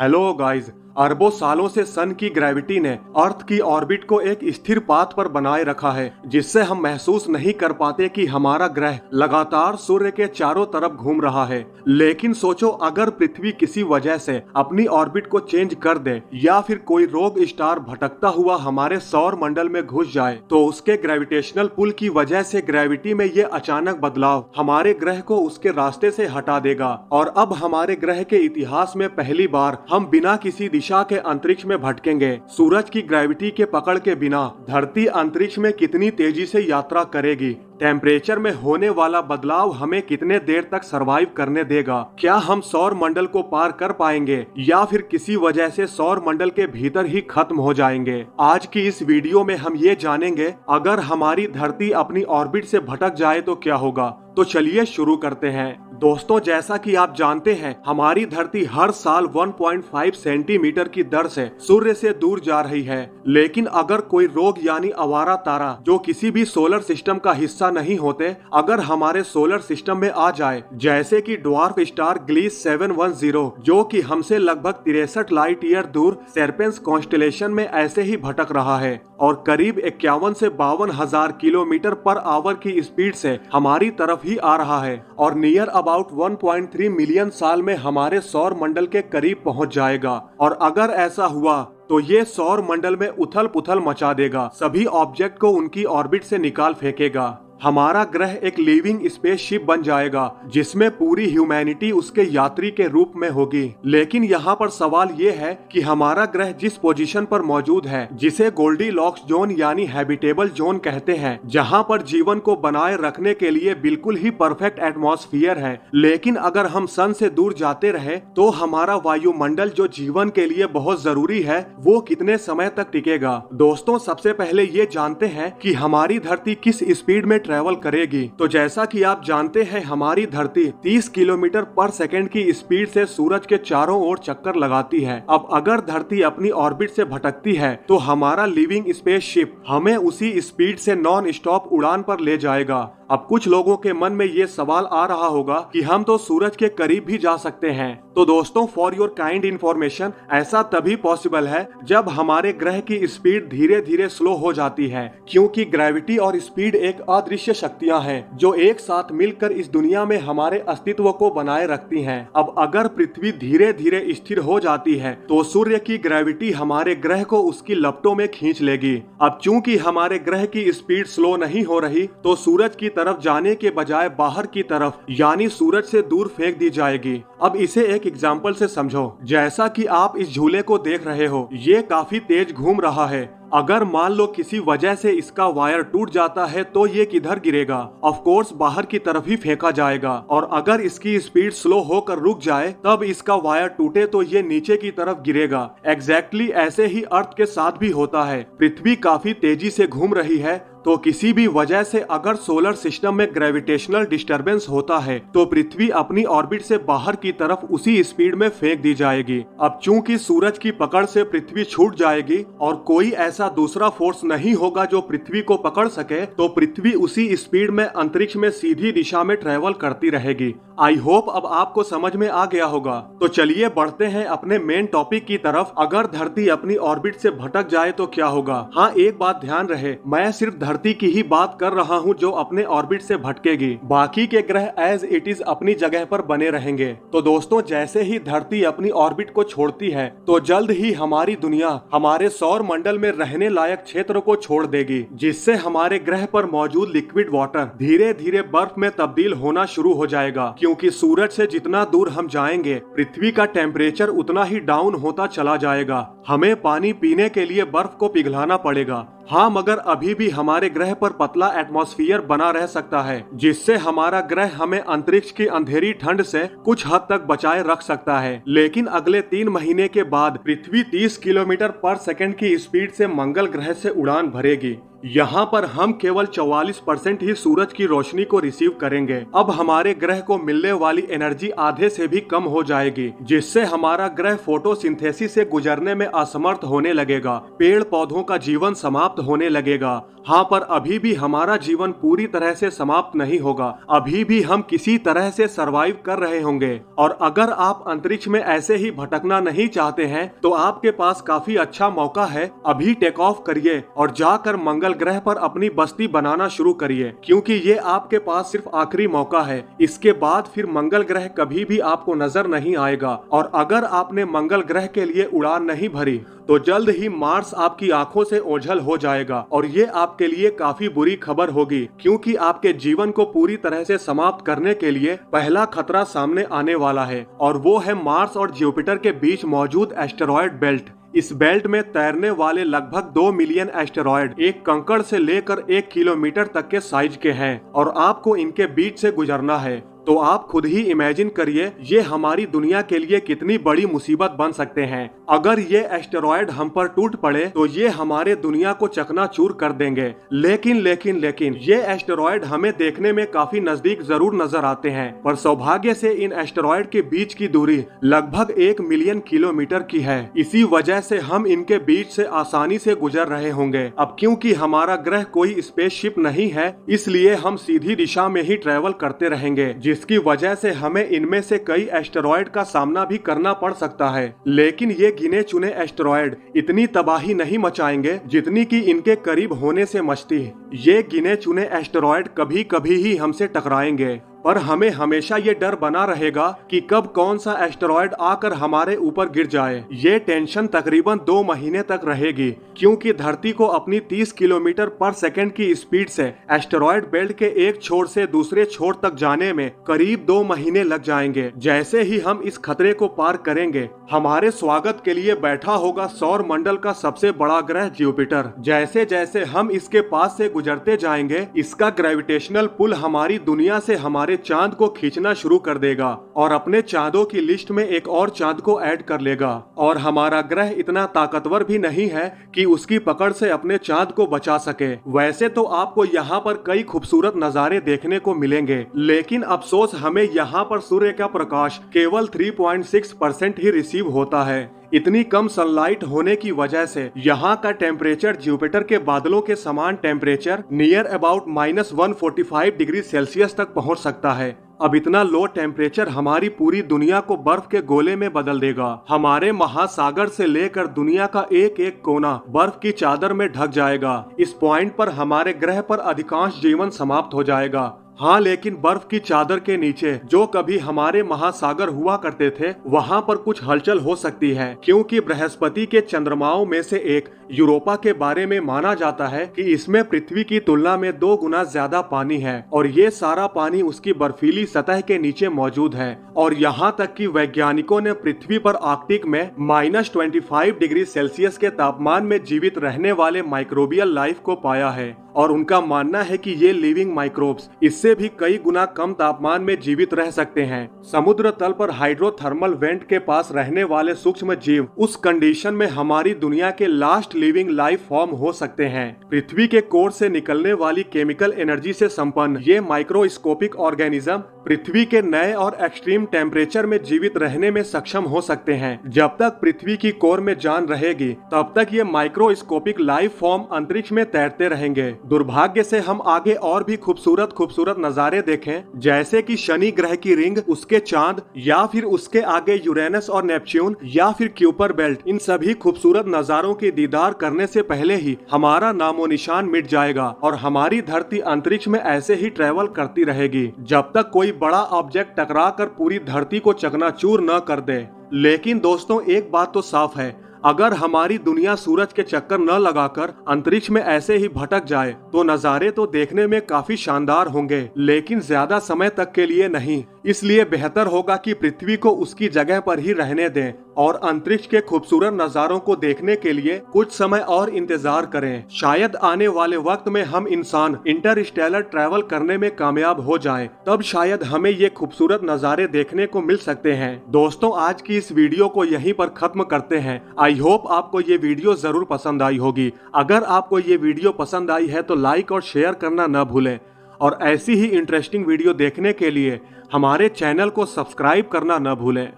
Hello guys. अरबों सालों से सन की ग्रेविटी ने अर्थ की ऑर्बिट को एक स्थिर पाथ पर बनाए रखा है, जिससे हम महसूस नहीं कर पाते कि हमारा ग्रह लगातार सूर्य के चारों तरफ घूम रहा है। लेकिन सोचो, अगर पृथ्वी किसी वजह से अपनी ऑर्बिट को चेंज कर दे या फिर कोई रोग स्टार भटकता हुआ हमारे सौर मंडल में घुस जाए, तो उसके ग्रेविटेशनल पुल की वजह से ग्रेविटी में ये अचानक बदलाव हमारे ग्रह को उसके रास्ते से हटा देगा और अब हमारे ग्रह के इतिहास में पहली बार हम बिना किसी दिशा के अंतरिक्ष में भटकेंगे। सूरज की ग्रेविटी के पकड़ के बिना धरती अंतरिक्ष में कितनी तेजी से यात्रा करेगी? टेम्परेचर में होने वाला बदलाव हमें कितने देर तक सरवाइव करने देगा? क्या हम सौर मंडल को पार कर पाएंगे या फिर किसी वजह से सौर मंडल के भीतर ही खत्म हो जाएंगे? आज की इस वीडियो में हम ये जानेंगे, अगर हमारी धरती अपनी ऑर्बिट से भटक जाए तो क्या होगा। तो चलिए शुरू करते हैं। दोस्तों, जैसा कि आप जानते हैं, हमारी धरती हर साल 1.5 सेंटीमीटर की दर से सूर्य से दूर जा रही है। लेकिन अगर कोई रोग यानी आवारा तारा जो किसी भी सोलर सिस्टम का हिस्सा नहीं होते, अगर हमारे सोलर सिस्टम में आ जाए, जैसे कि ड्वार्फ स्टार ग्लीस 710 जो कि हमसे लगभग 63 लाइट ईयर दूर सेरपेंस कॉन्स्टेलेशन में ऐसे ही भटक रहा है और करीब 51 से 52 हजार किलोमीटर पर आवर की स्पीड से हमारी तरफ ही आ रहा है और नियर अबाउट 1.3 मिलियन साल में हमारे सौर मंडल के करीब पहुंच जाएगा। और अगर ऐसा हुआ तो ये सौर मंडल में उथल पुथल मचा देगा, सभी ऑब्जेक्ट को उनकी ऑर्बिट से निकाल फेंकेगा। हमारा ग्रह एक लिविंग स्पेसशिप बन जाएगा जिसमें पूरी ह्यूमैनिटी उसके यात्री के रूप में होगी। लेकिन यहाँ पर सवाल ये है कि हमारा ग्रह जिस पोजीशन पर मौजूद है, जिसे गोल्डीलॉक्स जोन यानी हैबिटेबल जोन कहते हैं, जहाँ पर जीवन को बनाए रखने के लिए बिल्कुल ही परफेक्ट एटमॉस्फेयर है, लेकिन अगर हम सन से दूर जाते रहे तो हमारा वायुमंडल जो जीवन के लिए बहुत जरूरी है, वो कितने समय तक टिकेगा? दोस्तों, सबसे पहले ये जानते हैं कि हमारी धरती किस स्पीड में ट्रेवल करेगी। तो जैसा कि आप जानते हैं, हमारी धरती 30 किलोमीटर पर सेकंड की स्पीड से सूरज के चारों ओर चक्कर लगाती है। अब अगर धरती अपनी ऑर्बिट से भटकती है तो हमारा लिविंग स्पेसशिप हमें उसी स्पीड से नॉन स्टॉप उड़ान पर ले जाएगा। अब कुछ लोगों के मन में ये सवाल आ रहा होगा कि हम तो सूरज के करीब भी जा सकते हैं। तो दोस्तों, फॉर योर काइंड इंफॉर्मेशन, ऐसा तभी पॉसिबल है जब हमारे ग्रह की स्पीड धीरे धीरे स्लो हो जाती है, क्योंकि ग्रेविटी और स्पीड एक अदृश्य शक्तियां हैं जो एक साथ मिलकर इस दुनिया में हमारे अस्तित्व को बनाए रखती हैं। अब अगर पृथ्वी धीरे धीरे स्थिर हो जाती है तो सूर्य की ग्रेविटी हमारे ग्रह को उसकी लपटों में खींच लेगी। अब चूंकि हमारे ग्रह की स्पीड स्लो नहीं हो रही, तो सूरज की तरफ जाने के बजाय बाहर की तरफ यानी सूरज से दूर फेंक दी जाएगी। अब इसे एक एग्जाम्पल से समझो। जैसा कि आप इस झूले को देख रहे हो, ये काफी तेज घूम रहा है। अगर मान लो किसी वजह से इसका वायर टूट जाता है तो ये किधर गिरेगा? ऑफ कोर्स बाहर की तरफ ही फेंका जाएगा। और अगर इसकी स्पीड स्लो होकर रुक जाए, तब इसका वायर टूटे तो ये नीचे की तरफ गिरेगा। एग्जैक्टली ऐसे ही अर्थ के साथ भी होता है। पृथ्वी काफी तेजी से घूम रही है, तो किसी भी वजह से अगर सोलर सिस्टम में ग्रेविटेशनल डिस्टरबेंस होता है तो पृथ्वी अपनी ऑर्बिट से बाहर की तरफ उसी स्पीड में फेंक दी जाएगी। अब चूंकि सूरज की पकड़ से पृथ्वी छूट जाएगी और कोई ऐसा दूसरा फोर्स नहीं होगा जो पृथ्वी को पकड़ सके, तो पृथ्वी उसी स्पीड में अंतरिक्ष में सीधी दिशा में ट्रेवल करती रहेगी। आई होप अब आपको समझ में आ गया होगा। तो चलिए बढ़ते हैं अपने मेन टॉपिक की तरफ। अगर धरती अपनी ऑर्बिट से भटक जाए तो क्या होगा? हाँ, एक बात ध्यान रहे, मैं सिर्फ धरती की ही बात कर रहा हूँ जो अपने ऑर्बिट से भटकेगी। बाकी के ग्रह एज इट इज अपनी जगह पर बने रहेंगे। तो दोस्तों, जैसे ही धरती अपनी ऑर्बिट को छोड़ती है तो जल्द ही हमारी दुनिया हमारे सौर मंडल में रहने लायक क्षेत्र को छोड़ देगी, जिससे हमारे ग्रह पर मौजूद लिक्विड वाटर धीरे धीरे बर्फ में तब्दील होना शुरू हो जाएगा। क्योंकि सूरज से जितना दूर हम जाएंगे, पृथ्वी का टेम्परेचर उतना ही डाउन होता चला जाएगा। हमें पानी पीने के लिए बर्फ को पिघलाना पड़ेगा। हाँ, मगर अभी भी हमारे ग्रह पर पतला एटमॉस्फेयर बना रह सकता है, जिससे हमारा ग्रह हमें अंतरिक्ष की अंधेरी ठंड से कुछ हद तक बचाए रख सकता है। लेकिन अगले 3 महीने के बाद पृथ्वी 30 किलोमीटर पर सेकंड की स्पीड से मंगल ग्रह से उड़ान भरेगी। यहाँ पर हम केवल 44% ही सूरज की रोशनी को रिसीव करेंगे। अब हमारे ग्रह को मिलने वाली एनर्जी आधे से भी कम हो जाएगी, जिससे हमारा ग्रह फोटोसिंथेसिस से गुजरने में असमर्थ होने लगेगा। पेड़ पौधों का जीवन समाप्त होने लगेगा। हाँ, पर अभी भी हमारा जीवन पूरी तरह से समाप्त नहीं होगा। अभी भी हम किसी तरह से सरवाइव कर रहे होंगे। और अगर आप अंतरिक्ष में ऐसे ही भटकना नहीं चाहते हैं तो आपके पास काफी अच्छा मौका है। अभी टेक ऑफ करिए और जाकर मंगल ग्रह पर अपनी बस्ती बनाना शुरू करिए, क्योंकि ये आपके पास सिर्फ आखिरी मौका है। इसके बाद फिर मंगल ग्रह कभी भी आपको नजर नहीं आएगा। और अगर आपने मंगल ग्रह के लिए उड़ान नहीं भरी तो जल्द ही मार्स आपकी आंखों से ओझल हो जाएगा। और ये आपके लिए काफी बुरी खबर होगी, क्योंकि आपके जीवन को पूरी तरह से समाप्त करने के लिए पहला खतरा सामने आने वाला है, और वो है मार्स और जुपिटर के बीच मौजूद एस्टेरॉयड बेल्ट। इस बेल्ट में तैरने वाले लगभग 2 मिलियन एस्टेरॉयड एक कंकड़ से लेकर 1 किलोमीटर तक के साइज के हैं, और आपको इनके बीच से गुजरना है। तो आप खुद ही इमेजिन करिए ये हमारी दुनिया के लिए कितनी बड़ी मुसीबत बन सकते हैं। अगर ये एस्टेरॉयड हम पर टूट पड़े तो ये हमारे दुनिया को चकनाचूर कर देंगे। लेकिन ये एस्टेरॉयड हमें देखने में काफी नजदीक जरूर नजर आते हैं, पर सौभाग्य से इन एस्टेरॉयड के बीच की दूरी लगभग 1 मिलियन किलोमीटर की है। इसी वजह से हम इनके बीच से आसानी से गुजर रहे होंगे। अब क्योंकि हमारा ग्रह कोई स्पेसशिप नहीं है, इसलिए हम सीधी दिशा में ही ट्रेवल करते रहेंगे, जिसकी वजह से हमें इनमें से कई एस्टेरॉयड का सामना भी करना पड़ सकता है। लेकिन ये गिने चुने एस्टेरॉयड इतनी तबाही नहीं मचाएंगे जितनी कि इनके करीब होने से मचती है। ये गिने चुने एस्टेरॉयड कभी कभी ही हमसे टकराएंगे, पर हमें हमेशा ये डर बना रहेगा कि कब कौन सा एस्टेरॉयड आकर हमारे ऊपर गिर जाए। ये टेंशन तकरीबन 2 महीने तक रहेगी, क्योंकि धरती को अपनी 30 किलोमीटर पर सेकंड की स्पीड से एस्टेरॉयड बेल्ट के एक छोर से दूसरे छोर तक जाने में करीब 2 महीने लग जाएंगे। जैसे ही हम इस खतरे को पार करेंगे, हमारे स्वागत के लिए बैठा होगा सौर मंडल का सबसे बड़ा ग्रह जुपिटर। जैसे जैसे हम इसके पास से गुजरते जाएंगे, इसका ग्रेविटेशनल पुल हमारी दुनिया से हमारे चांद को खींचना शुरू कर देगा और अपने चांदों की लिस्ट में एक और चांद को ऐड कर लेगा। और हमारा ग्रह इतना ताकतवर भी नहीं है कि उसकी पकड़ से अपने चांद को बचा सके। वैसे तो आपको यहाँ पर कई खूबसूरत नजारे देखने को मिलेंगे, लेकिन अफसोस हमें यहाँ पर सूर्य का प्रकाश केवल 3.6% ही रिसीव होता है। इतनी कम सनलाइट होने की वजह से यहाँ का टेम्परेचर जुपिटर के बादलों के समान temperature near about -145 degree Celsius तक पहुँच सकता है। अब इतना लो टेम्परेचर हमारी पूरी दुनिया को बर्फ के गोले में बदल देगा। हमारे महासागर से लेकर दुनिया का एक एक कोना बर्फ की चादर में ढक जाएगा। इस पॉइंट पर हमारे ग्रह पर अधिकांश जीवन समाप्त हो जाएगा। हाँ, लेकिन बर्फ की चादर के नीचे जो कभी हमारे महासागर हुआ करते थे, वहाँ पर कुछ हलचल हो सकती है, क्योंकि बृहस्पति के चंद्रमाओं में से एक यूरोपा के बारे में माना जाता है कि इसमें पृथ्वी की तुलना में 2 गुना ज्यादा पानी है, और ये सारा पानी उसकी बर्फीली सतह के नीचे मौजूद है। और यहाँ तक कि वैज्ञानिकों ने पृथ्वी पर आर्कटिक में -25 डिग्री सेल्सियस के तापमान में जीवित रहने वाले माइक्रोबियल लाइफ को पाया है, और उनका मानना है कि ये लिविंग माइक्रोब्स इससे भी कई गुना कम तापमान में जीवित रह सकते हैं। समुद्र तल पर हाइड्रोथर्मल वेंट के पास रहने वाले सूक्ष्म जीव उस कंडीशन में हमारी दुनिया के लास्ट लिविंग लाइफ फॉर्म हो सकते हैं। पृथ्वी के कोर से निकलने वाली केमिकल एनर्जी से संपन्न ये माइक्रोस्कोपिक ऑर्गेनिज्म पृथ्वी के नए और एक्सट्रीम टेम्परेचर में जीवित रहने में सक्षम हो सकते हैं। जब तक पृथ्वी की कोर में जान रहेगी, तब तक ये माइक्रोस्कोपिक लाइफ फॉर्म अंतरिक्ष में तैरते रहेंगे। दुर्भाग्य से हम आगे और भी खूबसूरत खूबसूरत नजारे देखें, जैसे कि शनि ग्रह की रिंग, उसके चांद, या फिर उसके आगे यूरेनस और नेपच्यून, या फिर क्यूपर बेल्ट। इन सभी खूबसूरत नजारों के दीदार करने से पहले ही हमारा नामो निशान मिट जाएगा और हमारी धरती अंतरिक्ष में ऐसे ही ट्रेवल करती रहेगी जब तक कोई बड़ा ऑब्जेक्ट टकरा कर पूरी धरती को चकनाचूर न कर दे। लेकिन दोस्तों, एक बात तो साफ है, अगर हमारी दुनिया सूरज के चक्कर न लगाकर अंतरिक्ष में ऐसे ही भटक जाए तो नज़ारे तो देखने में काफी शानदार होंगे, लेकिन ज्यादा समय तक के लिए नहीं। इसलिए बेहतर होगा कि पृथ्वी को उसकी जगह पर ही रहने दें और अंतरिक्ष के खूबसूरत नज़ारों को देखने के लिए कुछ समय और इंतजार करें। शायद आने वाले वक्त में हम इंसान इंटरस्टेलर ट्रैवल करने में कामयाब हो जाएं, तब शायद हमें ये खूबसूरत नज़ारे देखने को मिल सकते हैं। दोस्तों, आज की इस वीडियो को यहीं पर खत्म करते हैं। आई होप आपको ये वीडियो जरूर पसंद आई होगी। अगर आपको ये वीडियो पसंद आई है तो लाइक और शेयर करना न भूलें, और ऐसी ही इंटरेस्टिंग वीडियो देखने के लिए हमारे चैनल को सब्सक्राइब करना न भूलें।